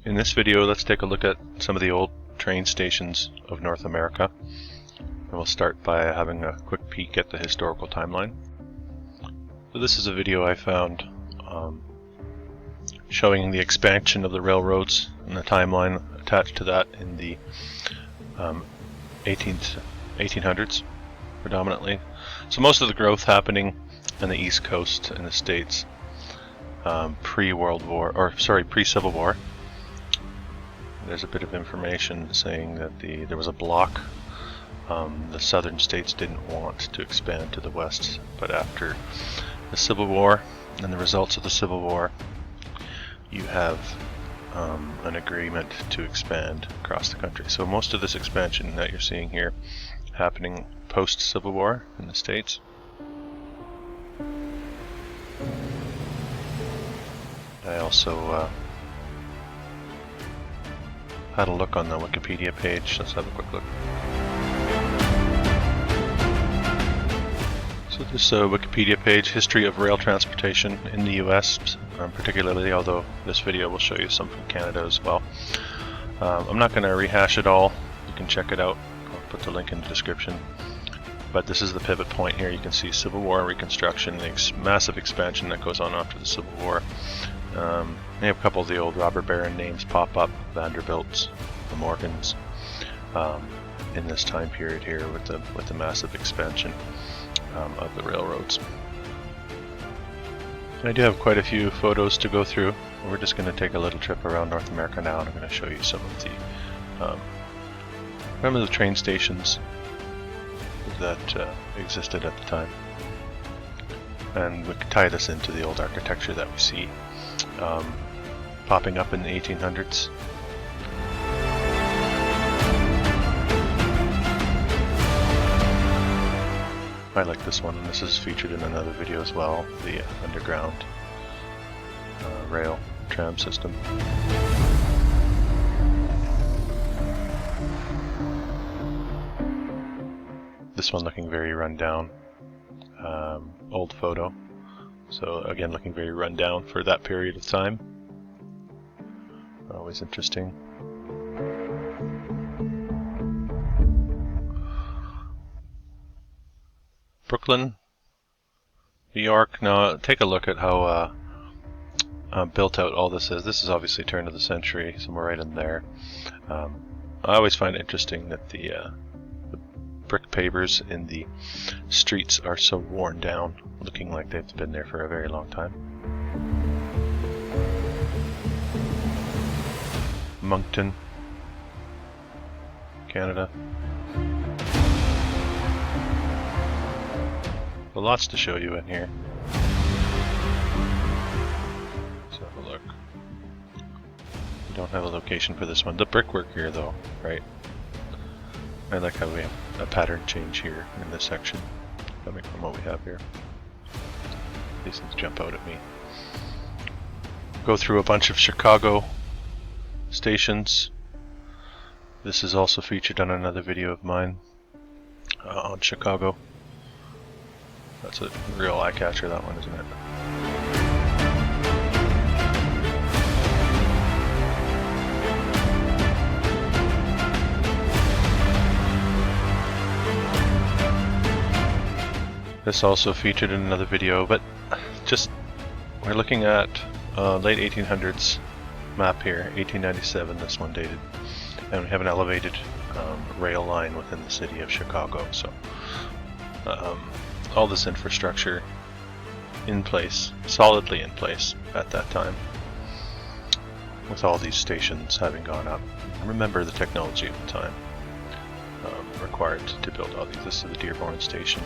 In this video, let's take a look at some of the old train stations of North America. And we'll start by having a quick peek at the historical timeline. So this is a video I found showing the expansion of the railroads and the timeline attached to that in the 1800s predominantly. So most of the growth happening on the East Coast in the States pre-Civil War. There's a bit of information saying that there was a block. The southern states didn't want to expand to the west, but after the Civil War and the results of the Civil War, you have an agreement to expand across the country. So most of this expansion that you're seeing here happening post-Civil War in the States. I also had a look on the Wikipedia page. Let's have a quick look. So this Wikipedia page, History of Rail Transportation in the US, particularly, although this video will show you some from Canada as well. I'm not going to rehash it all. You can check it out. I'll put the link in the description. But this is the pivot point here. You can see Civil War, Reconstruction, the massive expansion that goes on after the Civil War. You have a couple of the old robber baron names pop up, Vanderbilts, the Morgans, in this time period here with the massive expansion of the railroads. I do have quite a few photos to go through. We're just going to take a little trip around North America now, and I'm going to show you some of the train stations that existed at the time. And we can tie this into the old architecture that we see popping up in the 1800s. I like this one, and this is featured in another video as well, the underground rail tram system. This one looking very run down, old photo. So again, looking very run down for that period of time. Always interesting. Brooklyn, New York. Now take a look at how built out all this is. This is obviously turn of the century, somewhere right in there. I always find it interesting that the brick pavers in the streets are so worn down, looking like they've been there for a very long time. Moncton, Canada. Well, lots to show you in here. Let's have a look. We don't have a location for this one. The brickwork here though, right? I like how we have a pattern change here in this section, coming from what we have here. These things jump out at me. Go through a bunch of Chicago stations. This is also featured on another video of mine on Chicago. That's a real eye catcher, that one, isn't it? This also featured in another video, but just we're looking at late 1800s map here, 1897, this one dated, and we have an elevated rail line within the city of Chicago. So all this infrastructure in place, solidly in place at that time, with all these stations having gone up. Remember the technology of the time required to build all these. This is the Dearborn station.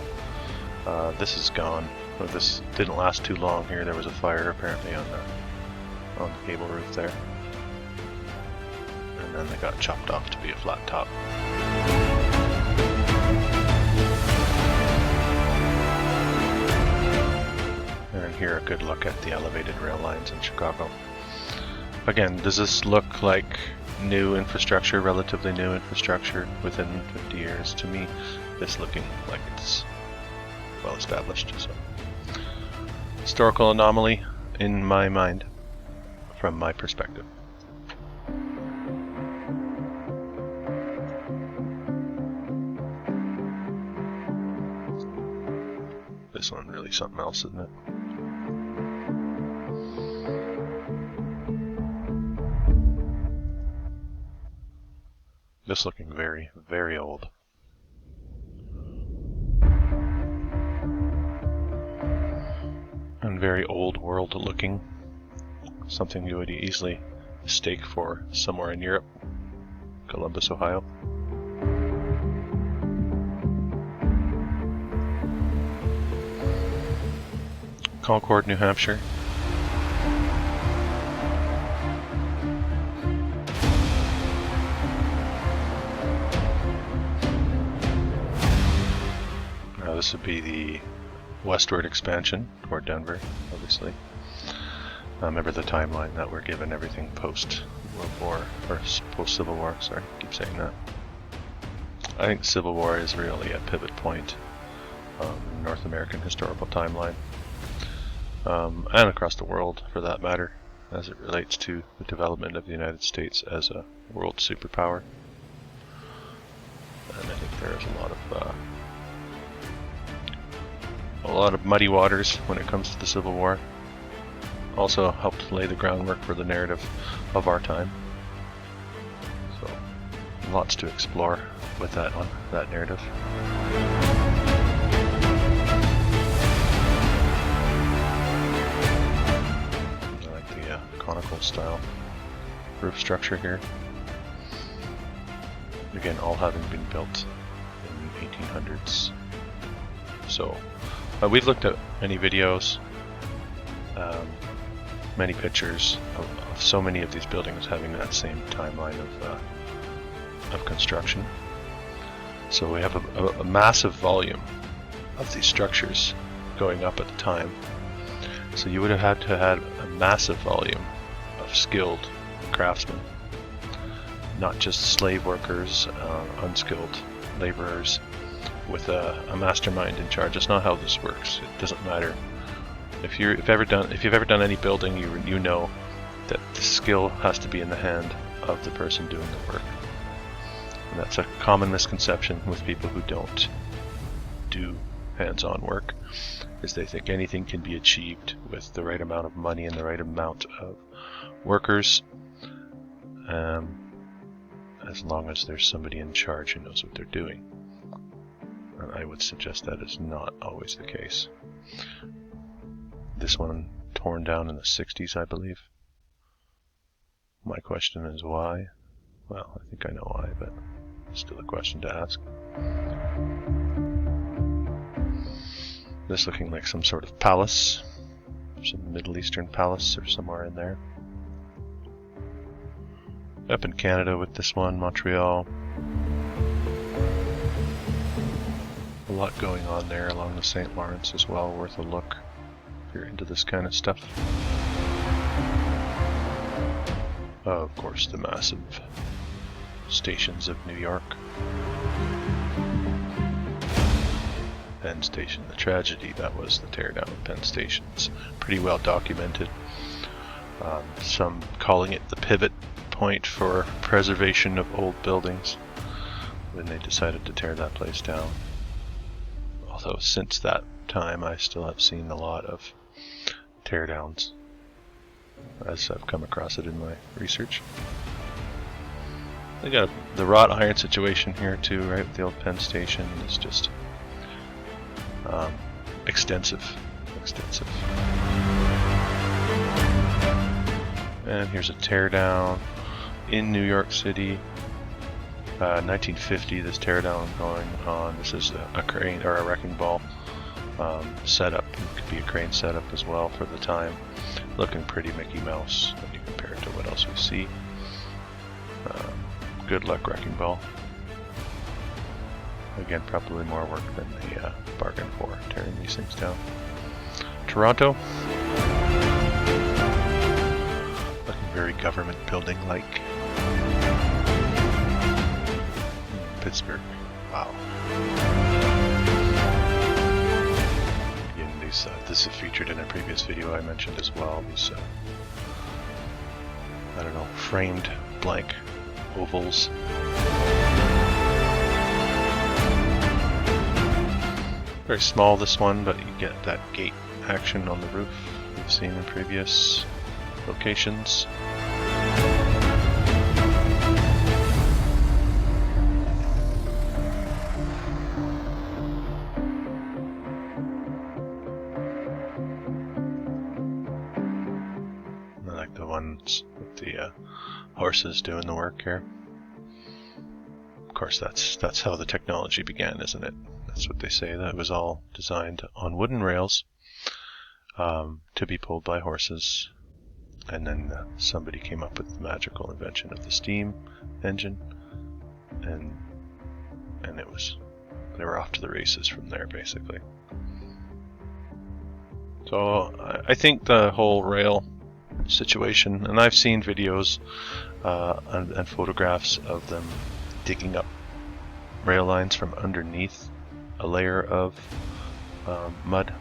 This is gone. But this didn't last too long here. There was a fire apparently on the cable roof there, and then they got chopped off to be a flat top. And here a good look at the elevated rail lines in Chicago. Again, does this look like new infrastructure, relatively new infrastructure within 50 years? To me, this looking like it's well established. So, historical anomaly in my mind, from my perspective. this one really something else, isn't it? Just looking very, very old. And very old world looking. Something you would easily mistake for somewhere in Europe. Columbus, Ohio. Concord, New Hampshire. Now this would be the westward expansion toward Denver, obviously. Remember the timeline that we're given, everything post-World War, or post-Civil War, sorry, I keep saying that. I think Civil War is really a pivot point in North American historical timeline. And across the world, for that matter, as it relates to the development of the United States as a world superpower. And I think there's a lot of muddy waters when it comes to the Civil War. Also helped lay the groundwork for the narrative of our time. So, lots to explore with that one, that narrative. Conical style roof structure here. Again, all having been built in the 1800s. So, we've looked at many videos, many pictures of so many of these buildings having that same timeline of construction. So we have a massive volume of these structures going up at the time. So you would have had to have a massive volume of skilled craftsmen, not just slave workers, unskilled laborers with a mastermind in charge. That's not how this works. It doesn't matter. If you've ever done any building, you know that the skill has to be in the hand of the person doing the work. And that's a common misconception with people who don't do hands-on work, is they think anything can be achieved with the right amount of money and the right amount of workers, as long as there's somebody in charge who knows what they're doing. And I would suggest that is not always the case. This one torn down in the 60s, I believe. My question is why? Well, I think I know why, but still a question to ask. This looking like some sort of palace, some Middle Eastern palace or somewhere in there. Up in Canada with this one, Montreal. A lot going on there along the St. Lawrence as well, worth a look if you're into this kind of stuff. Of course, the massive stations of New York. Penn Station, the tragedy that was the teardown of Penn Station. It's pretty well documented. Some calling it the pivot point for preservation of old buildings when they decided to tear that place down. Although since that time I still have seen a lot of teardowns as I've come across it in my research. They got the wrought iron situation here too, right? With the old Penn Station is just extensive. And here's a teardown in New York City. 1950, this teardown going on. This is a crane or a wrecking ball setup. It could be a crane setup as well for the time. Looking pretty Mickey Mouse when you compare it to what else we see. Good luck, wrecking ball. Again, probably more work than they bargained for tearing these things down. Toronto. Looking very government building-like. Pittsburgh. Wow. Again, these, this is featured in a previous video I mentioned as well. These, I don't know, framed blank ovals. Very small, this one, but you get that gate action on the roof we've seen in previous locations. I like the ones with the horses doing the work here. Of course, that's how the technology began, isn't it? That's what they say, that it was all designed on wooden rails to be pulled by horses. And then somebody came up with the magical invention of the steam engine, and they were off to the races from there, basically. So I think the whole rail situation, and I've seen videos and photographs of them digging up rail lines from underneath a layer of mud.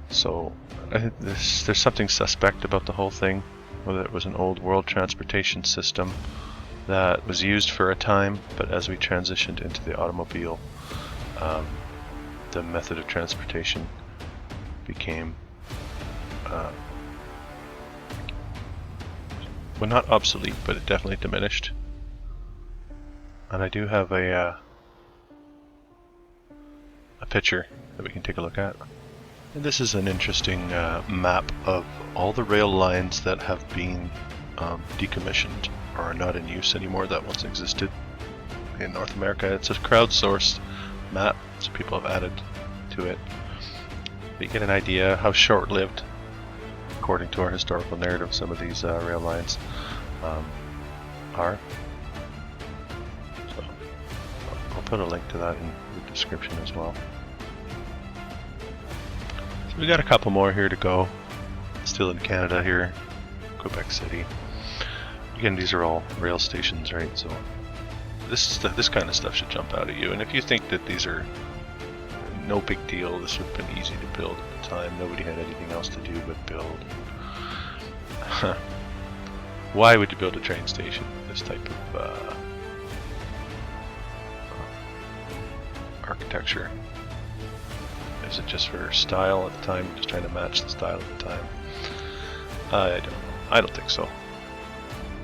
So I think there's something suspect about the whole thing, whether it was an old world transportation system that was used for a time, but as we transitioned into the automobile, the method of transportation became well, not obsolete, but it definitely diminished. And I do have a picture that we can take a look at. And this is an interesting map of all the rail lines that have been decommissioned or are not in use anymore that once existed in North America. It's a crowdsourced map, so people have added to it. But you get an idea how short-lived, according to our historical narrative, some of these rail lines are. So I'll put a link to that in the description as well. So we got a couple more here to go. Still in Canada here, Quebec City. Again, these are all rail stations, right? So this kind of stuff should jump out at you. And if you think that these are no big deal, this would have been easy to build at the time. Nobody had anything else to do but build. Why would you build a train station with this type of architecture? Is it just for style at the time, just trying to match the style at the time? I don't think so.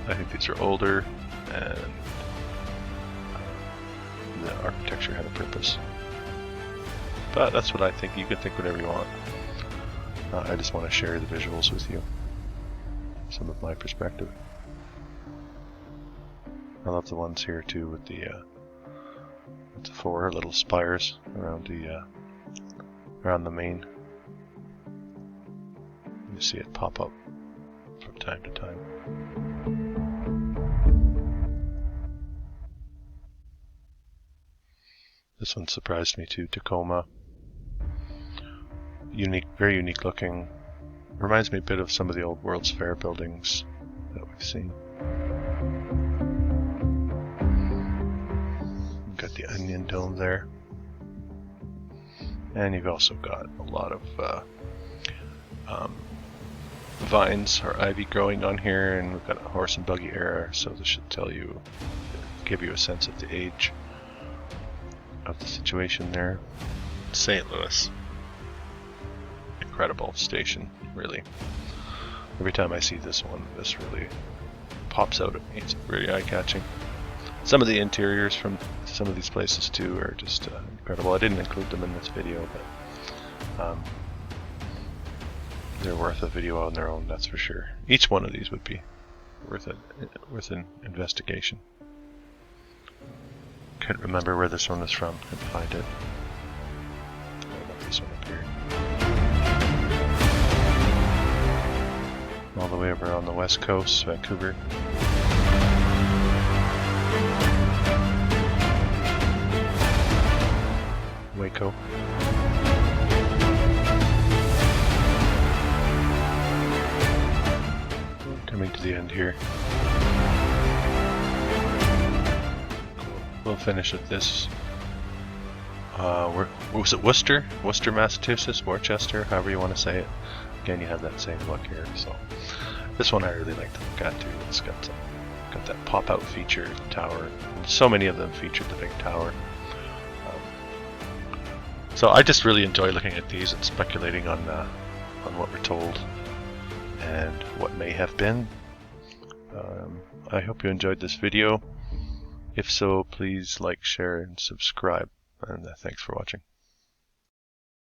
I think these are older, and the architecture had a purpose. But that's what I think. You can think whatever you want. I just want to share the visuals with you. Some of my perspective. I love the ones here too with the four little spires around the main. You see it pop up from time to time. This one surprised me too, Tacoma. Unique, very unique looking. Reminds me a bit of some of the old World's Fair buildings that we've seen. Got the onion dome there. And you've also got a lot of vines or ivy growing on here, and we've got a horse and buggy era, so this should give you a sense of the age of the situation there. St. Louis. Incredible station, really. Every time I see this one, this really pops out at me. It's really eye-catching. Some of the interiors from some of these places too are just incredible. I didn't include them in this video, but they're worth a video on their own, that's for sure. Each one of these would be worth an investigation. Can't remember where this one is from. Couldn't find it. I love this one up here. All the way over on the west coast, Vancouver. Waco. Coming to the end here. We'll finish with this. Was it Worcester? Worcester, Massachusetts? Worcester, however you want to say it. Again, you have that same look here. So this one I really like to look at too. It's got that pop-out feature, the tower. And so many of them featured the big tower. So I just really enjoy looking at these and speculating on what we're told and what may have been. I hope you enjoyed this video. If so, please like, share, and subscribe. And thanks for watching.